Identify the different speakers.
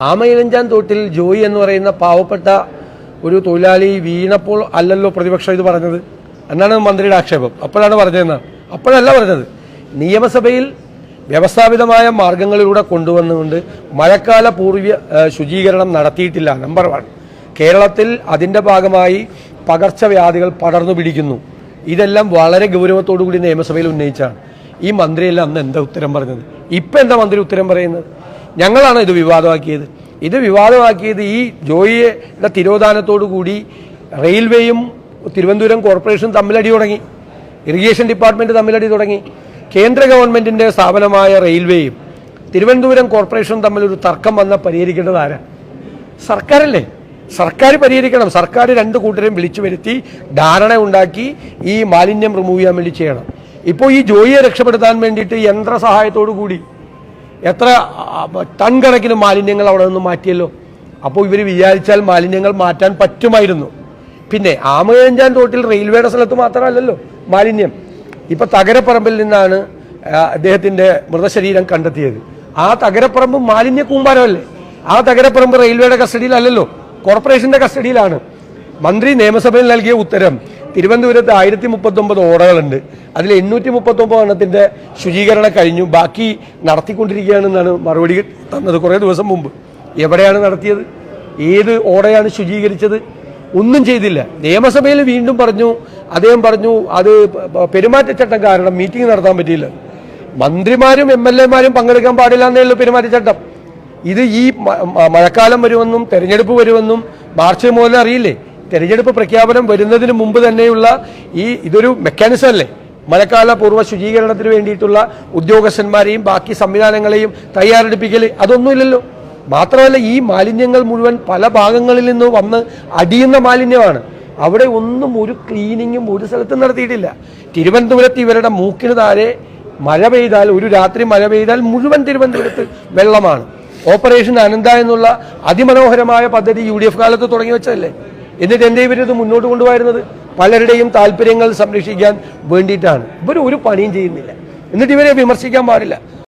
Speaker 1: ആമയിലഞ്ചാൻ തോട്ടിൽ ജോയി എന്ന് പറയുന്ന പാവപ്പെട്ട ഒരു തൊഴിലാളി വീണപ്പോൾ അല്ലല്ലോ പ്രതിപക്ഷം ഇത് പറഞ്ഞത് എന്നാണ് മന്ത്രിയുടെ ആക്ഷേപം. അപ്പോഴാണ് പറഞ്ഞതെന്നാണ്. അപ്പോഴല്ല പറഞ്ഞത്. നിയമസഭയിൽ വ്യവസ്ഥാപിതമായ മാർഗങ്ങളിലൂടെ കൊണ്ടുവന്നുകൊണ്ട് മഴക്കാല പൂർവ്വ ശുചീകരണം നടത്തിയിട്ടില്ല. നമ്പർ 1. കേരളത്തിൽ അതിൻ്റെ ഭാഗമായി പകർച്ചവ്യാധികൾ പടർന്നു പിടിക്കുന്നു. ഇതെല്ലാം വളരെ ഗൗരവത്തോടു കൂടി നിയമസഭയിൽ ഉന്നയിച്ചാണ്. ഈ മന്ത്രിയെല്ലാം അന്ന് എന്താ ഉത്തരം പറഞ്ഞത്? ഇപ്പം എന്താ മന്ത്രി ഉത്തരം പറയുന്നത്? ഞങ്ങളാണ് ഇത് വിവാദമാക്കിയത്. ഇത് വിവാദമാക്കിയത് ഈ ജോയിയുടെ തിരോധാനത്തോടു കൂടി റെയിൽവേയും തിരുവനന്തപുരം കോർപ്പറേഷനും തമ്മിലടി തുടങ്ങി. ഇറിഗേഷൻ ഡിപ്പാർട്ട്മെന്റ് തമ്മിലടി തുടങ്ങി. കേന്ദ്ര ഗവൺമെന്റിന്റെ സ്ഥാപനമായ റെയിൽവേയും തിരുവനന്തപുരം കോർപ്പറേഷനും തമ്മിലൊരു തർക്കം വന്നാൽ പരിഹരിക്കേണ്ടത് ആരാ? സർക്കാരല്ലേ? സർക്കാർ പരിഹരിക്കണം. സർക്കാർ രണ്ട് കൂട്ടരെയും വിളിച്ചു വരുത്തി ധാരണ ഉണ്ടാക്കി ഈ മാലിന്യം റിമൂവ് ചെയ്യാൻ വേണ്ടി ചെയ്യണം. ഇപ്പോൾ ഈ ജോയിയെ രക്ഷപ്പെടുത്താൻ വേണ്ടിയിട്ട് യന്ത്ര സഹായത്തോടു കൂടി എത്ര ടൺ കണക്കിന് മാലിന്യങ്ങൾ അവിടെ നിന്ന് മാറ്റിയല്ലോ. അപ്പോൾ ഇവർ വിചാരിച്ചാൽ മാലിന്യങ്ങൾ മാറ്റാൻ പറ്റുമായിരുന്നു. പിന്നെ ആമയിലഞ്ചാൻ തോട്ടിൽ റെയിൽവേയുടെ സ്ഥലത്ത് മാത്രമല്ലല്ലോ മാലിന്യം. ഇപ്പൊ തകരപ്പറമ്പിൽ നിന്നാണ് അദ്ദേഹത്തിന്റെ മൃതശരീരം കണ്ടെത്തിയത്. ആ തകരപ്പറമ്പ് മാലിന്യ കൂമ്പാരമല്ലേ? ആ തകരപ്പറമ്പ് റെയിൽവേയുടെ കസ്റ്റഡിയിലല്ലല്ലോ, കോർപ്പറേഷന്റെ കസ്റ്റഡിയിലാണ്. മന്ത്രി നിയമസഭയിൽ നൽകിയ ഉത്തരം തിരുവനന്തപുരത്ത് 1039 ഓടകളുണ്ട്. അതിൽ 839 എണ്ണത്തിന്റെ ശുചീകരണം കഴിഞ്ഞു, ബാക്കി നടത്തിക്കൊണ്ടിരിക്കുകയാണെന്നാണ് മറുപടി തന്നത് കുറേ ദിവസം മുമ്പ്. എവിടെയാണ് നടത്തിയത്? ഏത് ഓടയാണ് ശുചീകരിച്ചത്? ഒന്നും ചെയ്തില്ല. നിയമസഭയിൽ വീണ്ടും അദ്ദേഹം പറഞ്ഞു അത് പെരുമാറ്റച്ചട്ടം കാരണം മീറ്റിംഗ് നടത്താൻ പറ്റിയില്ല. മന്ത്രിമാരും MLA മാരും പങ്കെടുക്കാൻ പാടില്ല എന്നേ ഉള്ളൂ പെരുമാറ്റച്ചട്ടം. ഇത് ഈ മഴക്കാലം വരുമെന്നും തെരഞ്ഞെടുപ്പ് വരുമെന്നും മാർച്ച് മുതൽ അറിയില്ലേ? തെരഞ്ഞെടുപ്പ് പ്രഖ്യാപനം വരുന്നതിന് മുമ്പ് തന്നെയുള്ള ഇതൊരു മെക്കാനിസം അല്ലേ? മഴക്കാല പൂർവ്വ ശുചീകരണത്തിന് വേണ്ടിയിട്ടുള്ള ഉദ്യോഗസ്ഥന്മാരെയും ബാക്കി സംവിധാനങ്ങളെയും തയ്യാറെടുപ്പിക്കൽ അതൊന്നുമില്ലല്ലോ. മാത്രമല്ല ഈ മാലിന്യങ്ങൾ മുഴുവൻ പല ഭാഗങ്ങളിൽ നിന്ന് വന്ന് അടിയുന്ന മാലിന്യമാണ്. അവിടെ ഒന്നും ഒരു ക്ലീനിങ്ങും ഒരു സ്ഥലത്തും നടത്തിയിട്ടില്ല. തിരുവനന്തപുരത്ത് ഇവരുടെ മൂക്കിന് താഴെ മഴ പെയ്താൽ, ഒരു രാത്രി മഴ പെയ്താൽ മുഴുവൻ തിരുവനന്തപുരത്ത് വെള്ളമാണ്. ഓപ്പറേഷൻ അനന്ത എന്നുള്ള അതിമനോഹരമായ പദ്ധതി UDF കാലത്ത് തുടങ്ങി വെച്ചതല്ലേ? എന്നിട്ട് എന്തേ ഇവരിത് മുന്നോട്ട് കൊണ്ടുപോയിരുന്നത്? പലരുടെയും താല്പര്യങ്ങൾ സംരക്ഷിക്കാൻ വേണ്ടിയിട്ടാണ്. ഇവർ ഒരു പണിയും ചെയ്യുന്നില്ല. എന്നിട്ട് ഇവരെ വിമർശിക്കാൻ പാടില്ല.